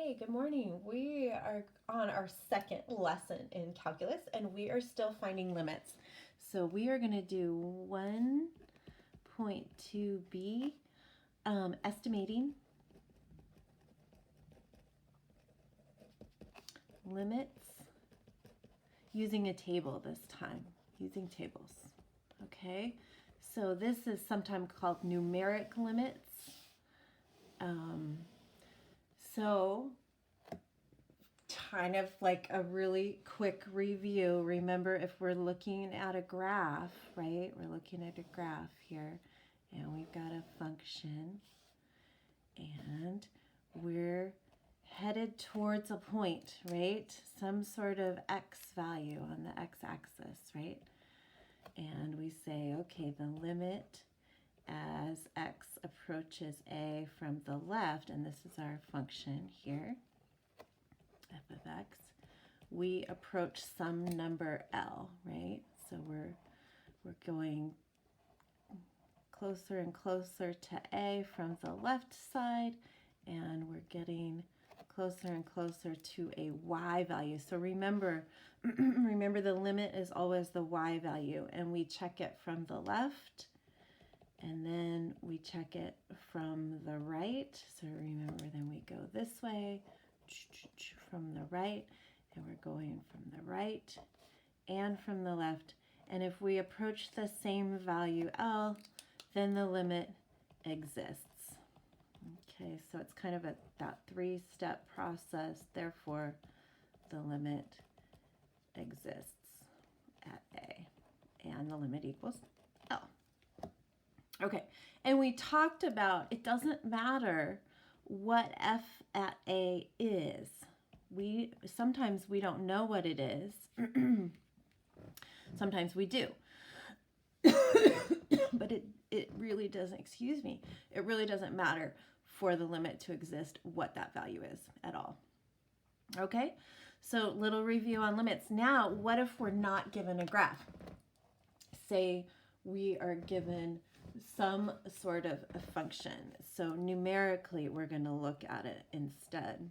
Hey, good morning. We are on our second lesson in calculus and we are still finding limits. So we are going to do 1.2b, estimating limits using a table this time, using tables. Okay, so this is sometimes called numeric limits. So kind of like a really quick review. Remember, if we're looking at a graph, right? We're looking at a graph here, and we've got a function, and we're headed towards a point, right? Some sort of x value on the x-axis, right? And we say, okay, the limit as x approaches a from the left, and this is our function here, f of x, we approach some number L, right? So we're going closer and closer to A from the left side, and we're getting closer and closer to a y value. So remember, remember the limit is always the y value, and we check it from the left, and then we check it from the right. So remember, then we go this way from the right, and we're going from the right and from the left. And if we approach the same value L, then the limit exists. Okay, so it's kind of that three-step process. Therefore, the limit exists at A, and the limit equals L. Okay, and we talked about it doesn't matter what f at A is. Sometimes we don't know what it is. Sometimes we do. But it really doesn't, excuse me, it really doesn't matter for the limit to exist what that value is at all. Okay, so little review on limits. Now, what if we're not given a graph? Say we are given some sort of a function. So numerically, we're going to look at it instead.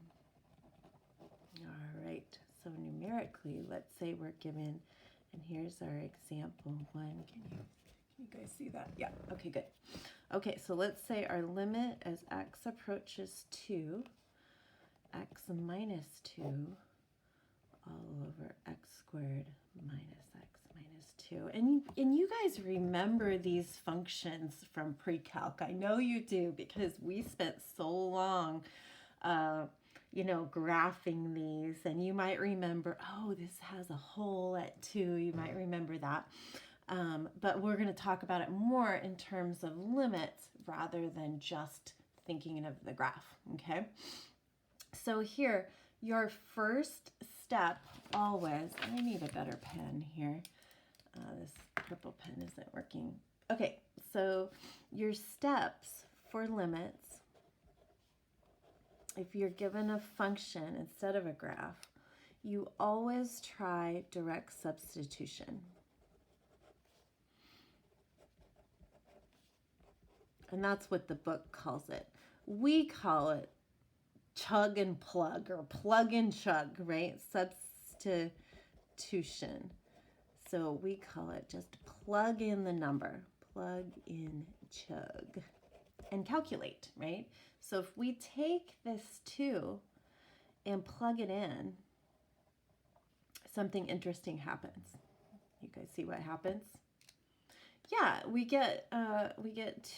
All right, so numerically, let's say we're given, and here's our example one. Can you guys see that? Yeah, okay, good. Okay, so let's say our limit as x approaches 2, x minus 2 all over x squared minus x minus 2. And you guys remember these functions from pre-calc. I know you do, because we spent so long graphing these, and you might remember, oh, this has a hole at 2. You might remember that. But we're going to talk about it more in terms of limits rather than just thinking of the graph, okay? So here, your first step always, I need a better pen here. This purple pen isn't working. Okay, so your steps for limits, if you're given a function instead of a graph, you always try direct substitution. And that's what the book calls it. We call it chug and plug, or plug and chug, right? Substitution. So we call it just plug in the number, plug in chug, and calculate, right? So if we take this 2 and plug it in, something interesting happens. You guys see what happens? Yeah, we get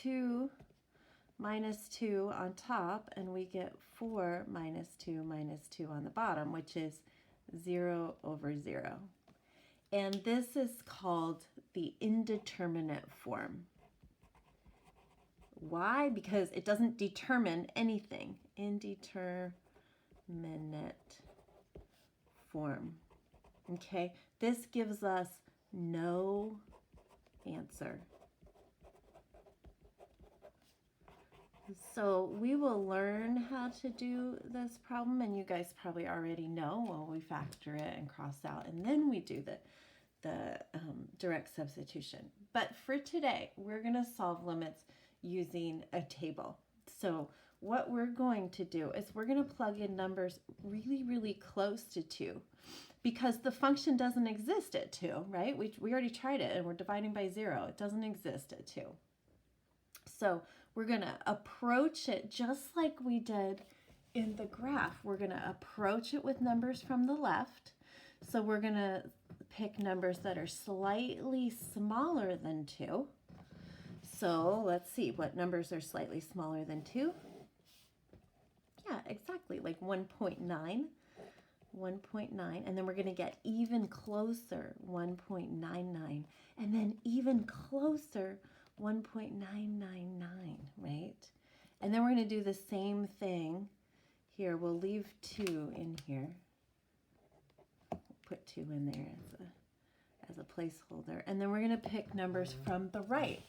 2 minus 2 on top, and we get 4 minus 2 on the bottom, which is 0 over 0. And this is called the indeterminate form. Why? Because it doesn't determine anything. Indeterminate form. Okay, this gives us no answer. So we will learn how to do this problem, and you guys probably already know. Well, we factor it and cross out, and then we do the direct substitution. But for today, we're going to solve limits using a table. So what we're going to do is we're going to plug in numbers really, really close to 2 because the function doesn't exist at 2, right? We already tried it and we're dividing by 0. It doesn't exist at 2. So we're going to approach it just like we did in the graph. We're going to approach it with numbers from the left. So we're going to pick numbers that are slightly smaller than 2. So let's see what numbers are slightly smaller than 2. Yeah, exactly, like 1.9, 1.9, and then we're going to get even closer, 1.99, and then even closer, 1.999, right? And then we're going to do the same thing here. We'll leave 2 in here. Put 2 in there as a placeholder. And then we're going to pick numbers from the right,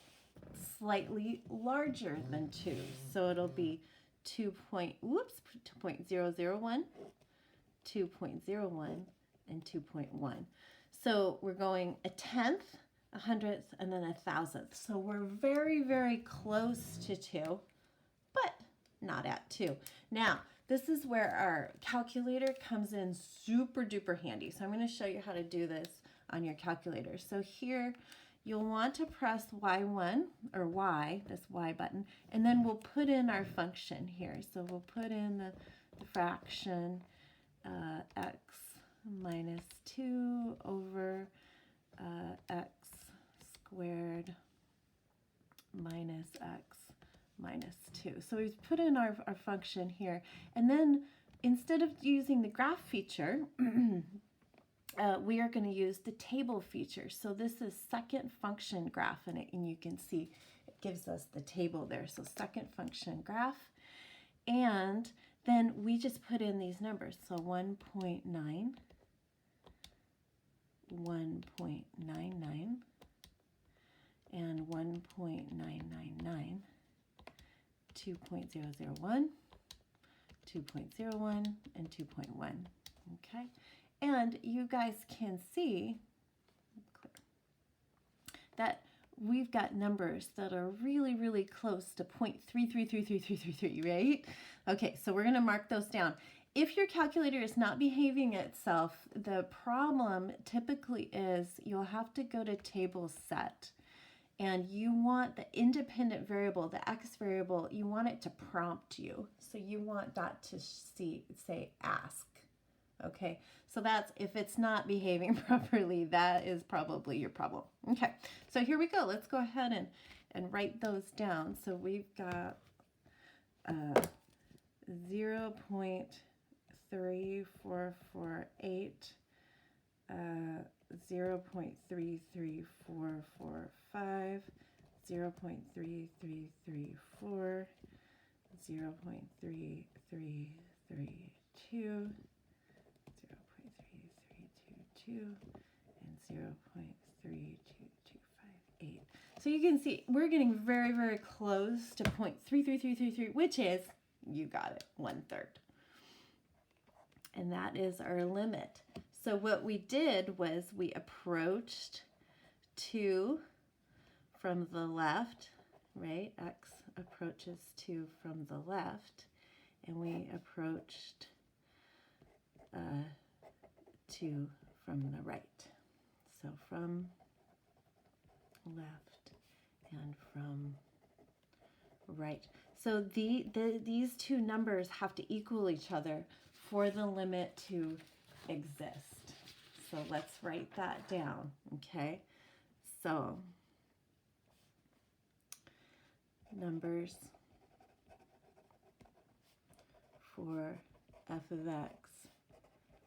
slightly larger than 2. So it'll be 2.001, 2.001, and 2.1. So we're going a tenth, a hundredth, and then a thousandth. So we're very, very close to 2, but not at 2. Now, this is where our calculator comes in super duper handy. So I'm going to show you how to do this on your calculator. So here you'll want to press Y1 or Y, this Y button, and then we'll put in our function here. So we'll put in the fraction x minus 2 over x squared minus x minus 2. So we've put in our function here, and then instead of using the graph feature, we are going to use the table feature. So this is second function graph, and you can see it gives us the table there. So second function graph, and then we just put in these numbers. So 1.9, 1.99, and 1.999, 2.001, 2.01, and 2.1. Okay, and you guys can see that we've got numbers that are really, really close to 0.33333333, right? Okay, so we're going to mark those down. If your calculator is not behaving itself, the problem typically is you'll have to go to table set, and you want the independent variable, the x variable, you want it to prompt you. So you want that to say ask. Okay, so that's, if it's not behaving properly, that is probably your problem. Okay, so here we go. Let's go ahead and write those down. So we've got 0.3448, 0.33445, 0.3334, 0.3332, and 0.32258. So you can see we're getting very, very close to 0.33333, which is, you got it, 1/3. And that is our limit. So what we did was we approached 2 from the left, right? X approaches 2 from the left, and we approached 2 from the right. So from left and from right. So these two numbers have to equal each other for the limit to exist. So let's write that down, okay? So numbers for f of x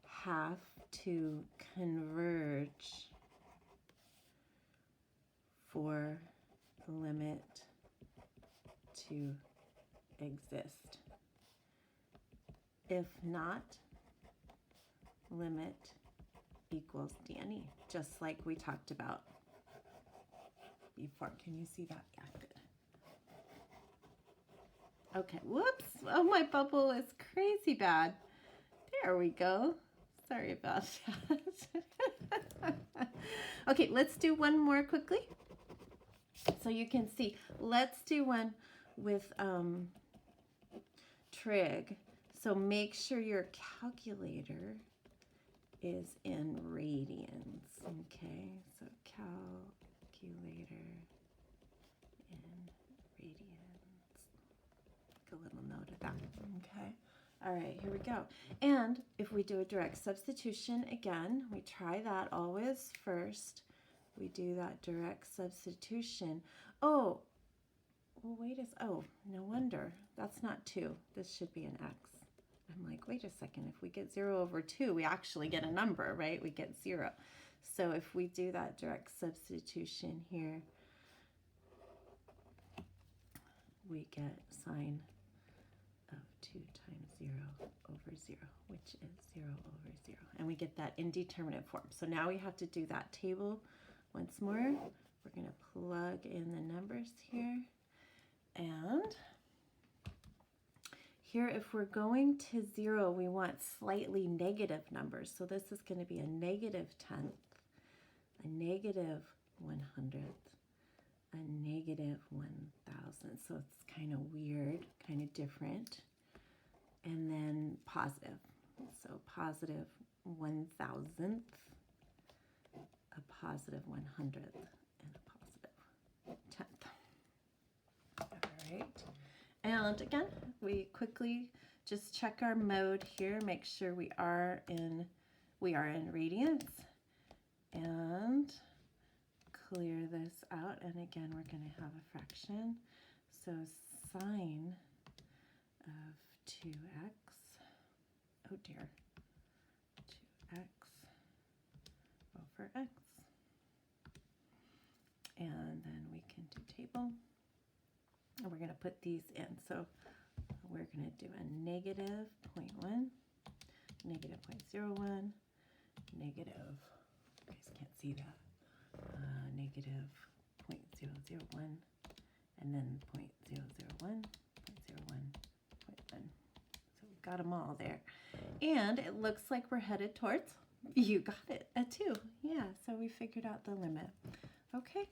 have to converge for the limit to exist. If not, limit equals Danny, just like we talked about before. Can you see that? Yeah, good. Okay, whoops. Oh, my bubble is crazy bad. There we go. Sorry about that. Okay, let's do one more quickly so you can see. Let's do one with trig. So make sure your calculator is in radians. Okay, so calculator in radians. Make a little note of that. Okay. All right, here we go. And if we do a direct substitution again, we try that always first. We do that direct substitution. Oh, well, oh, no wonder. That's not 2. This should be an x. I'm like, wait a second. If we get 0 over 2, we actually get a number, right? We get 0. So if we do that direct substitution here, we get sine of 2 times 0 over 0, which is 0 over 0. And we get that indeterminate form. So now we have to do that table once more. We're going to plug in the numbers here. And here, if we're going to 0, we want slightly negative numbers. So this is going to be a negative 10th, a negative 100th, a negative 1,000. So it's kind of weird, kind of different. And then positive. So positive 1,000th, a positive 100th, and a positive 10th. All right. And again, we quickly just check our mode here, make sure we are in radians, and clear this out. And again, we're going to have a fraction. So sine of 2x, oh dear, 2x over x. And then we can do table. And we're going to put these in. So we're going to do a negative 0.1, negative 0.01, negative, you guys can't see that, negative 0.001, and then 0.001, 0.01, 0.1. So we've got them all there. And it looks like we're headed towards, you got it, a 2. Yeah, so we figured out the limit. Okay,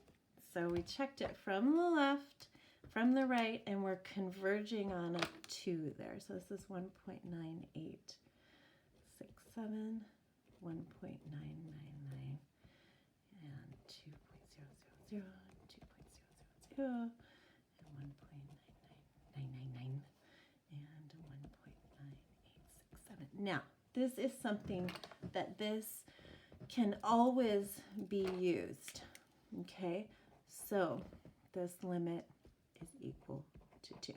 so we checked it from the left, from the right, and we're converging on a 2 there. So this is 1.9867, 1.999, and 2.000, 2.000, and 1.99999, and 1.9867. Now, this is something that this can always be used, okay? So this limit is equal to 2.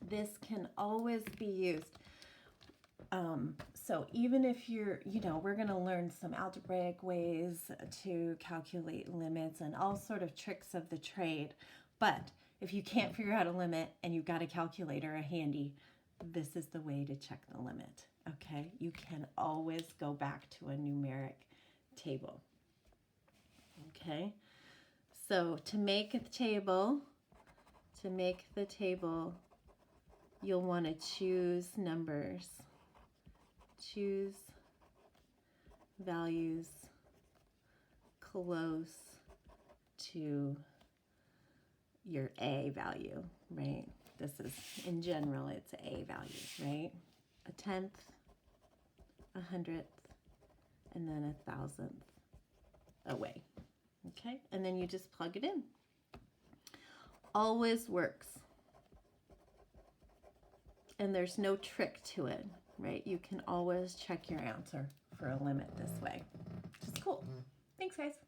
This can always be used. So even if you're, we're going to learn some algebraic ways to calculate limits and all sort of tricks of the trade. But if you can't figure out a limit and you've got a calculator handy, this is the way to check the limit. Okay, you can always go back to a numeric table. Okay, so to make the table, you'll want to choose numbers, choose values close to your A value, right? This is, in general, it's A value, right? A 10th, a 100th, and then 1,000th away, okay? And then you just plug it in. Always works. And there's no trick to it, right? You can always check your answer for a limit this way, which is cool. Thanks, guys.